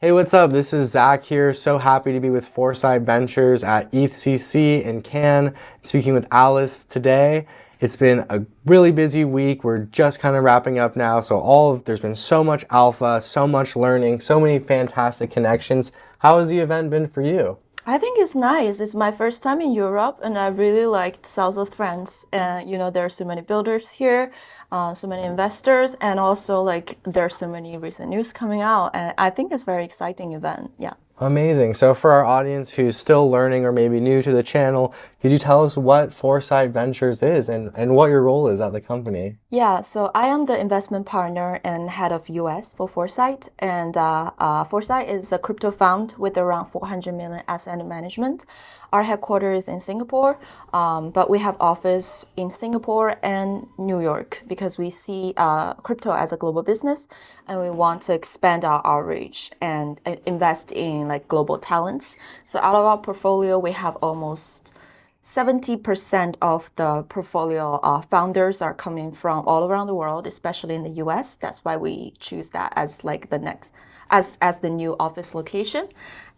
Hey, what's up? This is Zack here. So happy to be with Foresight Ventures at ETHCC in Cannes, speaking with Alice today. It's been a really busy week. We're just kind of wrapping up now. There's been so much alpha, so much learning, so many fantastic connections. How has the event been for you? I think it's nice. It's my first time in Europe, and I really liked South of France. And there are so many builders here, so many investors, and also there are so many recent news coming out. And I think it's a very exciting event. Yeah. Amazing. So for our audience who's still learning or maybe new to the channel, could you tell us what Foresight Ventures is and what your role is at the company? Yeah, so I am the investment partner and head of US for Foresight. And Foresight is a crypto fund with around 400 million asset under management. Our headquarters is in Singapore, but we have office in Singapore and New York because we see crypto as a global business and we want to expand our outreach and invest in global talents. So out of our portfolio, we have almost 70% of the portfolio founders are coming from all around the world, especially in the US. That's why we choose that as as the new office location.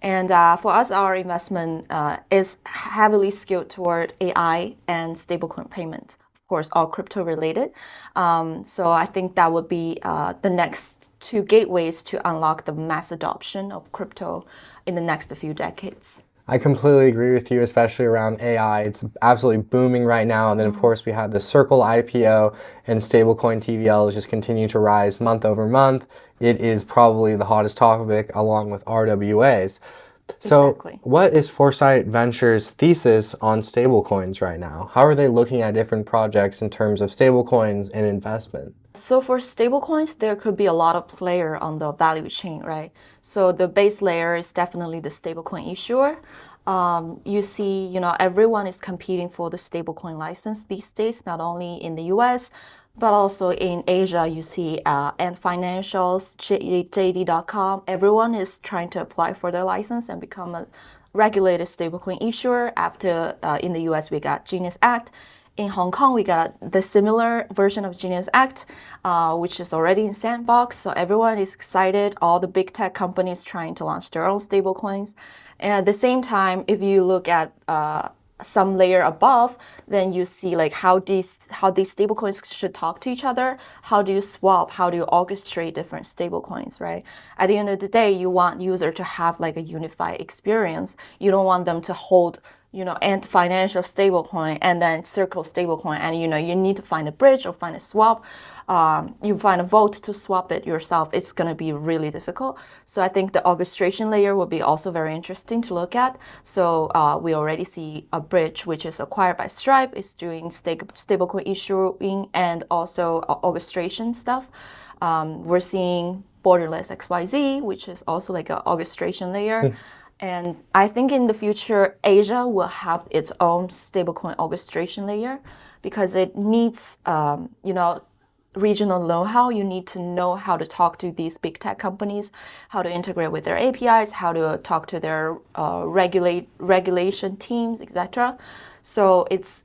And for us, our investment is heavily skewed toward AI and stablecoin payments. Of course, all crypto related. So I think that would be the next two gateways to unlock the mass adoption of crypto in the next few decades. I completely agree with you, especially around AI. It's absolutely booming right now. And then, of course, we had the Circle IPO and stablecoin TVLs just continue to rise month over month. It is probably the hottest topic along with RWAs. So Exactly. what is Foresight Ventures' thesis on stablecoins right now? How are they looking at different projects in terms of stablecoins and investment? So for stablecoins, there could be a lot of player on the value chain, right? So the base layer is definitely the stablecoin issuer. You see, everyone is competing for the stablecoin license these days, not only in the US, but also in Asia. You see, and financials, JD.com, everyone is trying to apply for their license and become a regulated stablecoin issuer. After in the US, we got Genius Act. In Hong Kong, we got the similar version of Genius Act, which is already in sandbox. So everyone is excited. All the big tech companies trying to launch their own stablecoins. And at the same time, if you look at some layer above, then you see how these stablecoins should talk to each other. How do you swap? How do you orchestrate different stablecoins, right? At the end of the day, you want user to have a unified experience. You don't want them to hold and financial stablecoin and then Circle stablecoin, and you need to find a bridge or find a swap. You find a vote to swap it yourself. It's going to be really difficult. So I think the orchestration layer will be also very interesting to look at. So we already see a bridge which is acquired by Stripe. It's doing stablecoin issuing and also orchestration stuff. We're seeing Borderless XYZ, which is also an orchestration layer. And I think in the future, Asia will have its own stablecoin orchestration layer because it needs, regional know-how. You need to know how to talk to these big tech companies, how to integrate with their APIs, how to talk to their regulation teams, etc. So it's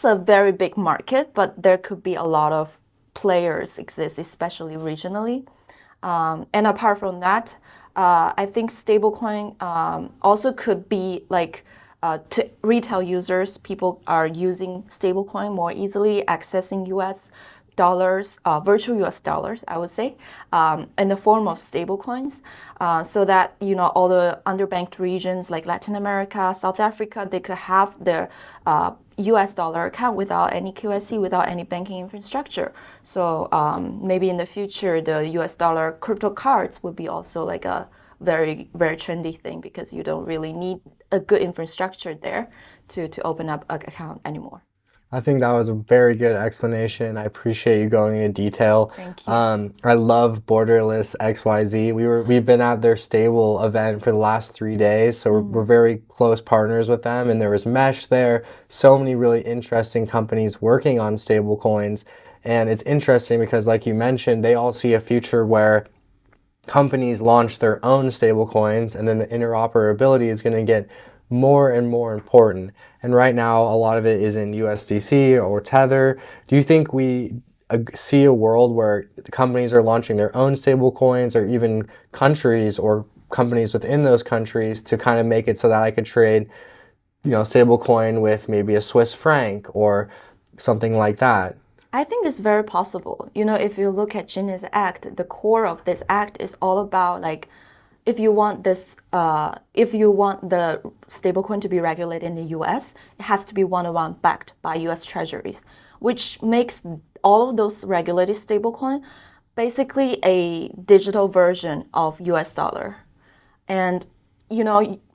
a very big market, but there could be a lot of players exist, especially regionally. And apart from that, I think stablecoin also could be to retail users. People are using stablecoin more easily, accessing US dollars, virtual US dollars, I would say, in the form of stablecoins, so that all the underbanked regions like Latin America, South Africa, they could have their US dollar account without any KYC, without any banking infrastructure. So maybe in the future, the US dollar crypto cards would be also a very, very trendy thing because you don't really need a good infrastructure there to open up an account anymore. I think that was a very good explanation. I appreciate you going into detail. Thank you. I love Borderless XYZ. We've been at their stable event for the last 3 days, so we're very close partners with them. And there was Mesh there. So many really interesting companies working on stable coins. And it's interesting because, like you mentioned, they all see a future where companies launch their own stable coins, and then the interoperability is going to get more and more important. And right now, a lot of it is in USDC or Tether. Do you think see a world where the companies are launching their own stable coins, or even countries or companies within those countries to kind of make it so that I could trade, stable coin with maybe a Swiss franc or something like that? I think it's very possible. If you look at Genius Act, the core of this act is all about like, if you want the stablecoin to be regulated in the U.S., it has to be one-on-one backed by U.S. Treasuries, which makes all of those regulated stablecoin basically a digital version of U.S. dollar. And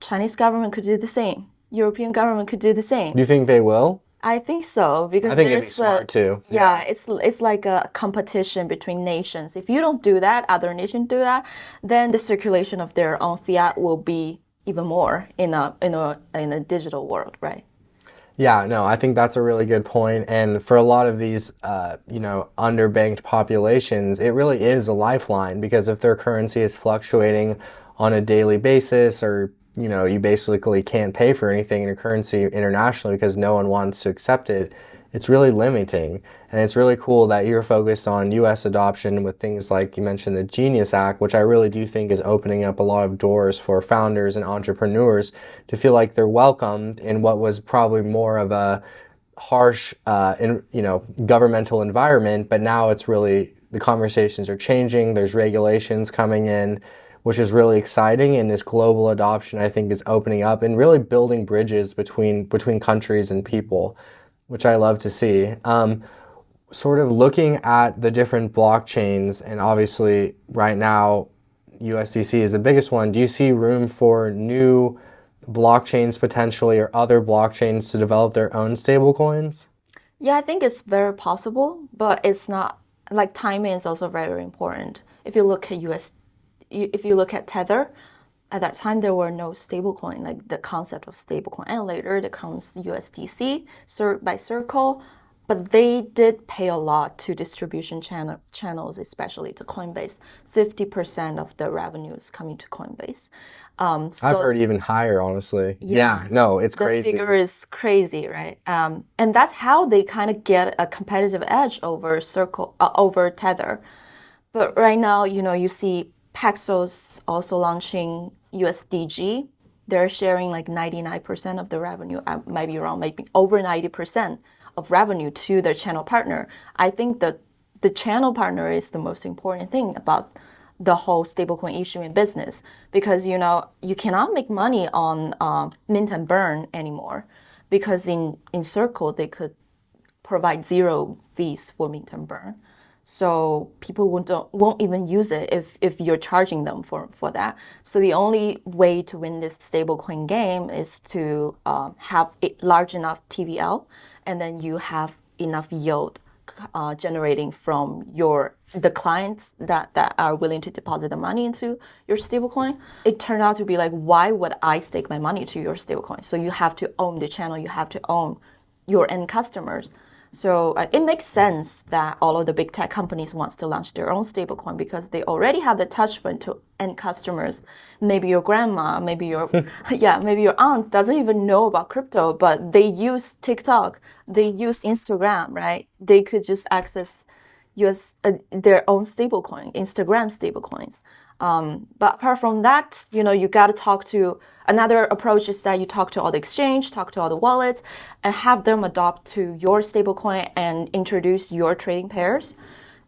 Chinese government could do the same. European government could do the same. Do you think they will? I think so, because I think it'd be smart too. Yeah, it's like a competition between nations. If you don't do that, other nations do that, then the circulation of their own fiat will be even more in a digital world, right? Yeah, no, I think that's a really good point. And for a lot of these, underbanked populations, it really is a lifeline, because if their currency is fluctuating on a daily basis, or you basically can't pay for anything in your currency internationally because no one wants to accept it, it's really limiting. And it's really cool that you're focused on U.S. adoption with things like you mentioned the Genius Act, which I really do think is opening up a lot of doors for founders and entrepreneurs to feel like they're welcomed in what was probably more of a harsh, governmental environment. But now it's really, the conversations are changing. There's regulations coming in, which is really exciting. And this global adoption, I think, is opening up and really building bridges between countries and people, which I love to see. Sort of looking at the different blockchains, and obviously right now USDC is the biggest one. Do you see room for new blockchains potentially, or other blockchains to develop their own stablecoins? Yeah, I think it's very possible, but it's not, like, timing is also very, very important. If you look at Tether, at that time there were no stablecoin, like the concept of stablecoin, and later there comes USDC by Circle, but they did pay a lot to distribution channels, especially to Coinbase. 50% of the revenue is coming to Coinbase. I've heard even higher, honestly. Yeah, no, it's crazy. The figure is crazy, right? And that's how they kind of get a competitive edge over Tether. But right now, you see Paxos also launching USDG. They're sharing like 99% of the revenue. I might be wrong, maybe over 90% of revenue to their channel partner. I think that the channel partner is the most important thing about the whole stablecoin issuing business, because you cannot make money on mint and burn anymore, because in Circle they could provide zero fees for mint and burn. So people won't even use it if you're charging them for that. So the only way to win this stablecoin game is to have a large enough TVL, and then you have enough yield generating from the clients that are willing to deposit the money into your stablecoin. It turned out to be like, why would I stake my money to your stablecoin? So you have to own the channel, you have to own your end customers. So it makes sense that all of the big tech companies wants to launch their own stablecoin, because they already have the touch point to end customers. Maybe your grandma, maybe your maybe your aunt doesn't even know about crypto, but they use TikTok, they use Instagram, right? They could just access their own stablecoin, Instagram stablecoins. But apart from that, you got to talk to. Another approach is that you talk to all the exchange, talk to all the wallets, and have them adopt to your stablecoin and introduce your trading pairs.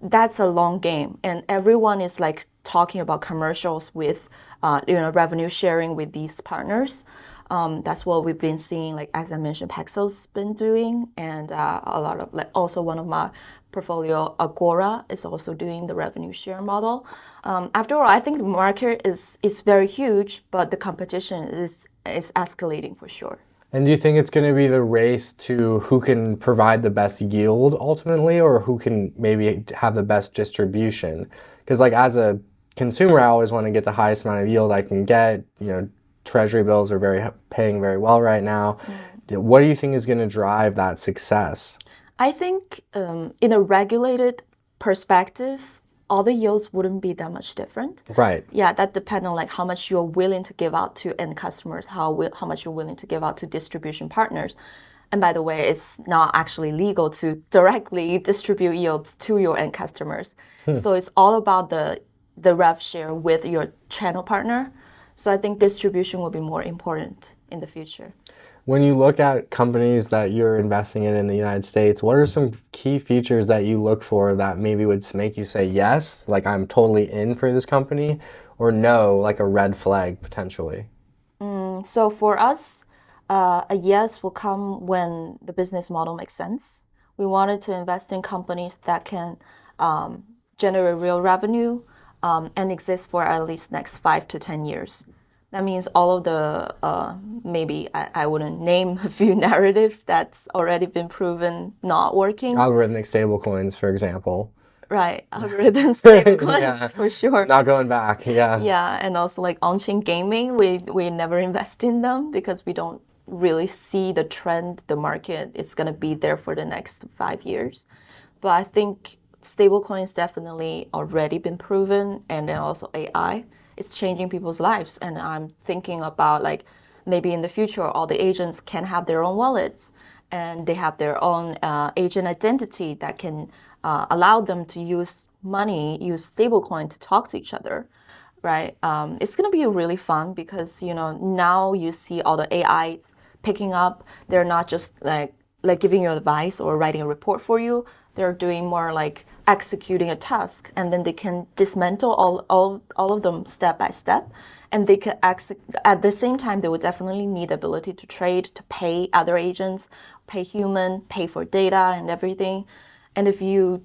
That's a long game, and everyone is like talking about commercials with, revenue sharing with these partners. That's what we've been seeing, like as I mentioned, Paxos been doing, and a lot of also one of my portfolio, Agora, is also doing the revenue share model. After all, I think the market is very huge, but the competition is escalating for sure. And do you think it's going to be the race to who can provide the best yield ultimately, or who can maybe have the best distribution? Because like as a consumer, I always want to get the highest amount of yield I can get. Treasury bills are paying very well right now. What do you think is going to drive that success? I think in a regulated perspective, all the yields wouldn't be that much different. Right. Yeah, that depends on like how much you're willing to give out to end customers, how much you're willing to give out to distribution partners. And by the way, it's not actually legal to directly distribute yields to your end customers. So it's all about the rev share with your channel partner. So I think distribution will be more important in the future. When you look at companies that you're investing in the United States, what are some key features that you look for that maybe would make you say yes, like I'm totally in for this company, or no, like a red flag potentially? So for us, a yes will come when the business model makes sense. We wanted to invest in companies that can generate real revenue and exist for at least next 5 to 10 years. That means all of the, maybe I wouldn't name a few narratives that's already been proven not working. Algorithmic stablecoins, for example. Right, algorithms, stablecoins, Yeah. for sure. Not going back, yeah. Yeah, and also like on-chain gaming, we never invest in them because we don't really see the trend, the market is going to be there for the next 5 years. But I think stablecoins definitely already been proven, and then also AI. It's changing people's lives, and I'm thinking about like maybe in the future all the agents can have their own wallets, and they have their own agent identity that can allow them to use money, use stablecoin to talk to each other, right? It's gonna be really fun because now you see all the AI picking up. They're not just like giving you advice or writing a report for you. They're doing more like executing a task, and then they can dismantle all of them step by step. And they can at the same time, they would definitely need the ability to trade, to pay other agents, pay human, pay for data and everything. And if you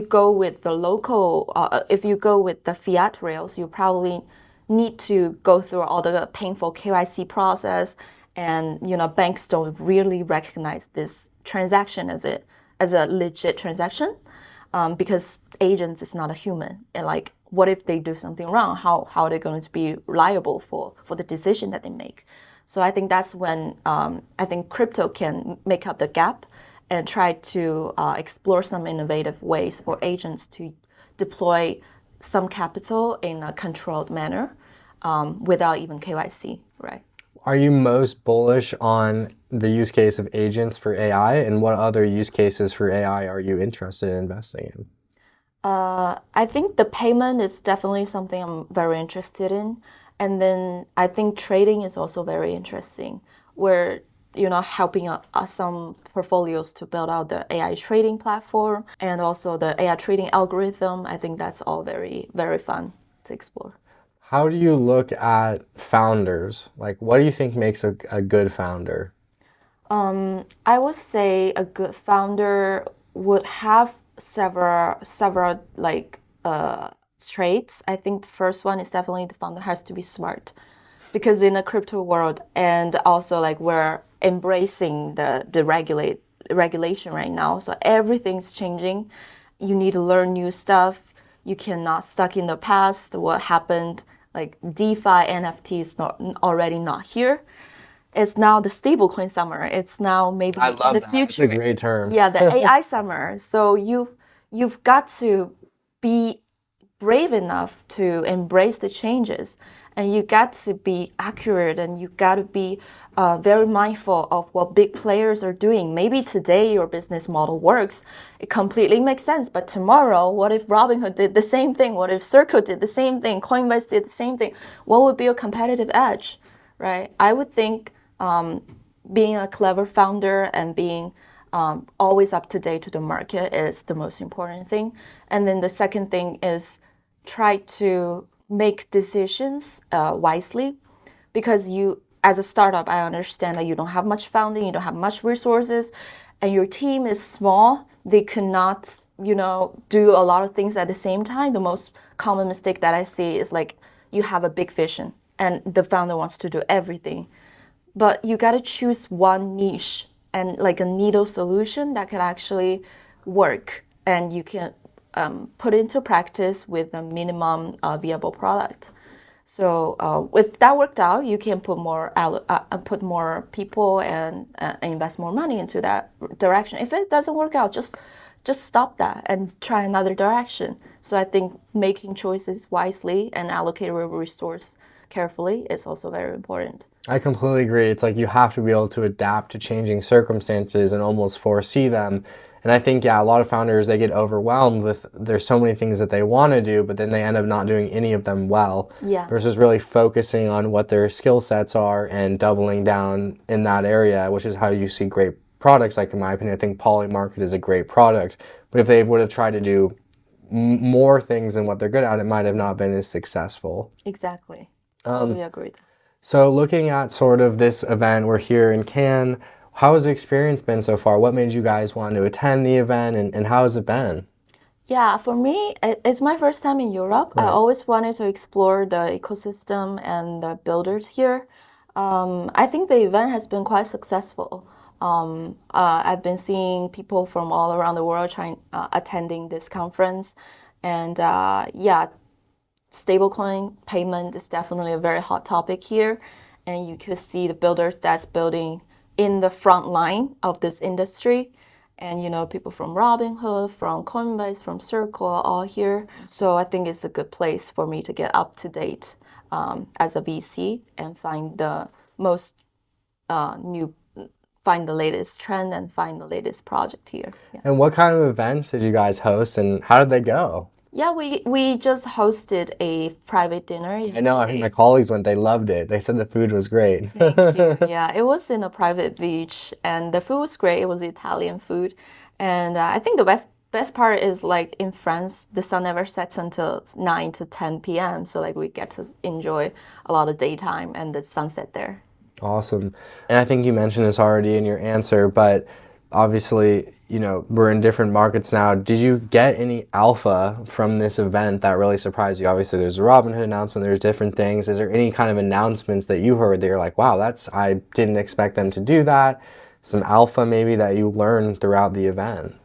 go with the local, if you go with the fiat rails, you probably need to go through all the painful KYC process, and banks don't really recognize this transaction as a legit transaction, because agents is not a human. And like, what if they do something wrong? How are they going to be liable for the decision that they make? So I think that's when I think crypto can make up the gap and try to explore some innovative ways for agents to deploy some capital in a controlled manner without even KYC, right? Are you most bullish on the use case of agents for AI, and what other use cases for AI are you interested in investing in? I think the payment is definitely something I'm very interested in. And then I think trading is also very interesting. We're, helping some portfolios to build out the AI trading platform and also the AI trading algorithm. I think that's all very, very fun to explore. How do you look at founders? Like, what do you think makes a good founder? I would say a good founder would have several like traits. I think the first one is definitely the founder has to be smart, because in a crypto world, and also like we're embracing the regulation right now, so everything's changing. You need to learn new stuff. You cannot stuck in the past. What happened? Like DeFi, NFT is already not here. It's now the stablecoin summer. It's now maybe I love the that. future. That's a great term. Yeah, the AI summer. So you've got to be brave enough to embrace the changes, and you got to be accurate, and you got to be very mindful of what big players are doing. Maybe today your business model works, it completely makes sense, but tomorrow, what if Robinhood did the same thing? What if Circle did the same thing? Coinbase did the same thing? What would be a competitive edge, right? I would think being a clever founder and being always up to date to the market is the most important thing. And then the second thing is try to make decisions wisely, because as a startup, I understand that you don't have much funding, you don't have much resources, and your team is small. They cannot, do a lot of things at the same time. The most common mistake that I see is like you have a big vision and the founder wants to do everything. But you got to choose one niche and like a needle solution that can actually work, and you can put into practice with a minimum viable product. So if that worked out, you can put more people and invest more money into that direction. If it doesn't work out, just stop that and try another direction. So I think making choices wisely and allocate resource carefully is also very important. I completely agree. It's like you have to be able to adapt to changing circumstances and almost foresee them. And I think, yeah, a lot of founders, they get overwhelmed with there's so many things that they want to do, but then they end up not doing any of them well Yeah. versus really focusing on what their skill sets are and doubling down in that area, which is how you see great products. Like, in my opinion, I think Polymarket is a great product. But if they would have tried to do more things than what they're good at, it might have not been as successful. Exactly. Totally agreed. So looking at sort of this event, we're here in Cannes. How has the experience been so far? What made you guys want to attend the event and how has it been? Yeah, for me, it's my first time in Europe. I always wanted to explore the ecosystem and the builders here. I think the event has been quite successful. I've been seeing people from all around the world attending this conference. And yeah, stablecoin payment is definitely a very hot topic here. And you could see the builders that's building in the front line of this industry. And, you know, people from Robinhood, from Coinbase, from Circle are all here. So I think it's a good place for me to get up to date as a VC and find the most find the latest trend and find the latest project here. Yeah. And what kind of events did you guys host and how did they go? Yeah, we just hosted a private dinner. I know, I think my colleagues went, they loved it. They said the food was great. Thank you. Yeah, it was in a private beach and the food was great. It was Italian food. And I think the best part is like in France, the sun never sets until 9 to 10 p.m. So like we get to enjoy a lot of daytime and the sunset there. Awesome. And I think you mentioned this already in your answer, but obviously, you know, we're in different markets now. Did you get any alpha from this event that really surprised you? Obviously, there's a Robinhood announcement, there's different things. Is there any kind of announcements that you heard that you're like, wow, I didn't expect them to do that? Some alpha maybe that you learned throughout the event?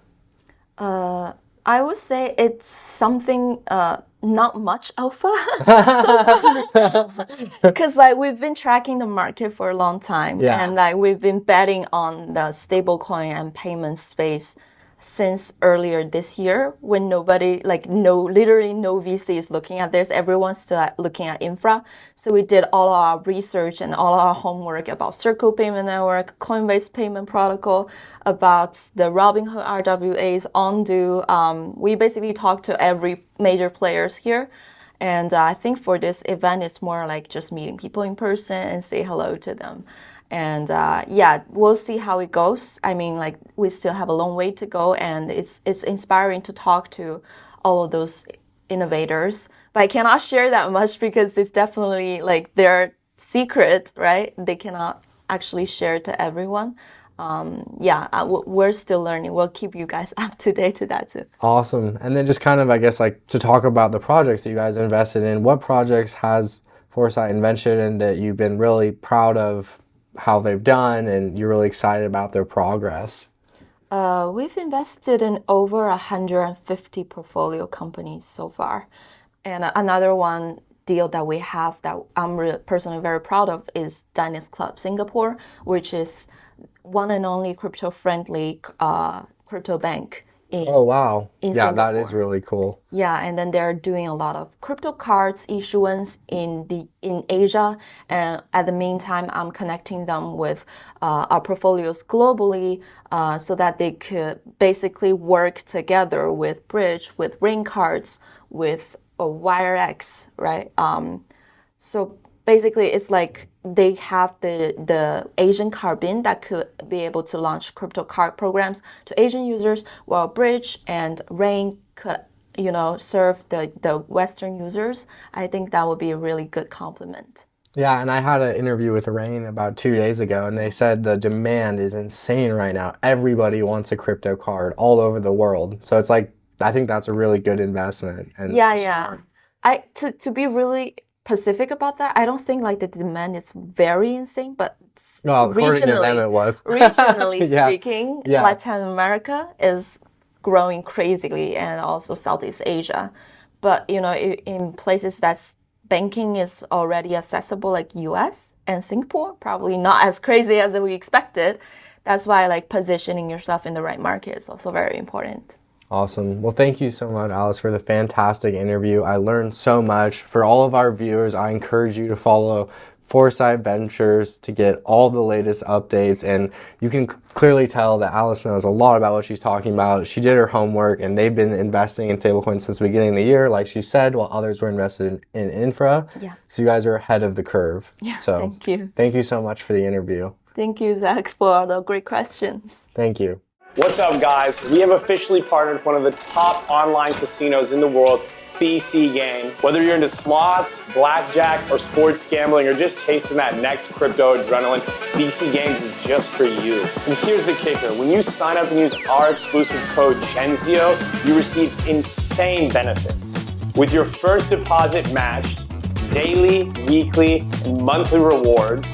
I would say it's something not much alpha. Because like we've been tracking the market for a long time, and like we've been betting on the stablecoin and payment space since earlier this year when nobody, literally no VC is looking at this. Everyone's still looking at infra. So we did all our research and all our homework about Circle Payment Network, Coinbase Payment Protocol, about the Robinhood RWAs, Ondo. We basically talked to every major players here. And I think for this event, it's more like just meeting people in person and say hello to them. And yeah, we'll see how it goes. I mean, like we still have a long way to go, and it's inspiring to talk to all of those innovators. But I cannot share that much because it's definitely like their secret, right? They cannot actually share it to everyone. We're still learning. We'll keep you guys up to date to that too. Awesome. And then just kind of, I guess, like to talk about the projects that you guys invested in. What projects has Foresight invested in that you've been really proud of how they've done and you're really excited about their progress? We've invested in over 150 portfolio companies so far. And another one deal that we have that I'm personally very proud of is Dinus Club Singapore, which is one and only crypto-friendly crypto bank. Oh, wow. Yeah, Singapore. That is really cool. Yeah, and then they're doing a lot of crypto cards issuance in Asia. And at the meantime, I'm connecting them with our portfolios globally so that they could basically work together with Bridge, with Ring cards, with WireX, right? So basically, it's like they have the Asian card bin that could be able to launch crypto card programs to Asian users, while Bridge and Ring could, serve the Western users. I think that would be a really good complement. Yeah, and I had an interview with Rain about 2 days ago, and they said the demand is insane right now. Everybody wants a crypto card all over the world. So it's like, I think that's a really good investment. And yeah. To be really specific about that, I don't think like the demand is very insane, but according to them it was. Regionally speaking, Latin America is growing crazily, and also Southeast Asia. But in places that's banking is already accessible, like US and Singapore, probably not as crazy as we expected. That's why like positioning yourself in the right market is also very important. Awesome. Well, thank you so much, Alice, for the fantastic interview. I learned so much. For all of our viewers, I encourage you to follow Foresight Ventures to get all the latest updates. And you can clearly tell that Alice knows a lot about what she's talking about. She did her homework, and they've been investing in stablecoins since the beginning of the year, like she said, while others were invested in infra. Yeah. So you guys are ahead of the curve. Yeah, so thank you. Thank you so much for the interview. Thank you, Zach, for the great questions. Thank you. What's up, guys? We have officially partnered with one of the top online casinos in the world, BC Game. Whether you're into slots, blackjack, or sports gambling, or just chasing that next crypto adrenaline, BC Games is just for you. And here's the kicker. When you sign up and use our exclusive code Genzio, you receive insane benefits. With your first deposit matched, daily, weekly, and monthly rewards,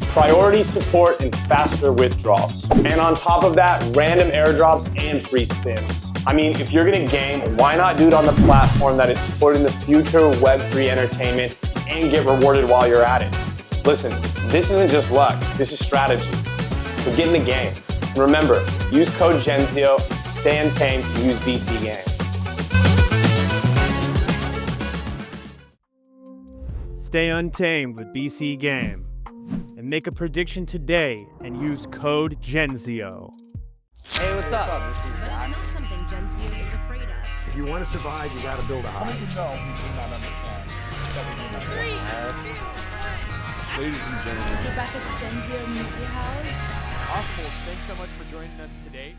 priority support, and faster withdrawals. And on top of that, random airdrops and free spins. I mean, if you're gonna game, why not do it on the platform that is supporting the future of Web3 entertainment and get rewarded while you're at it? Listen, this isn't just luck, this is strategy. So get in the game. And remember, use code Genzio, stay untamed, and use BC Game. Stay untamed with BC Game. And make a prediction today and use code Genzio. Hey, what's up? This is Zack. But it's not something Genzio is afraid of. If you want to survive, you got to build a house. No, we do not understand that we do not have. Ladies and gentlemen. Rebecca's Genzio Media House. Oswald, thanks so much for joining us today.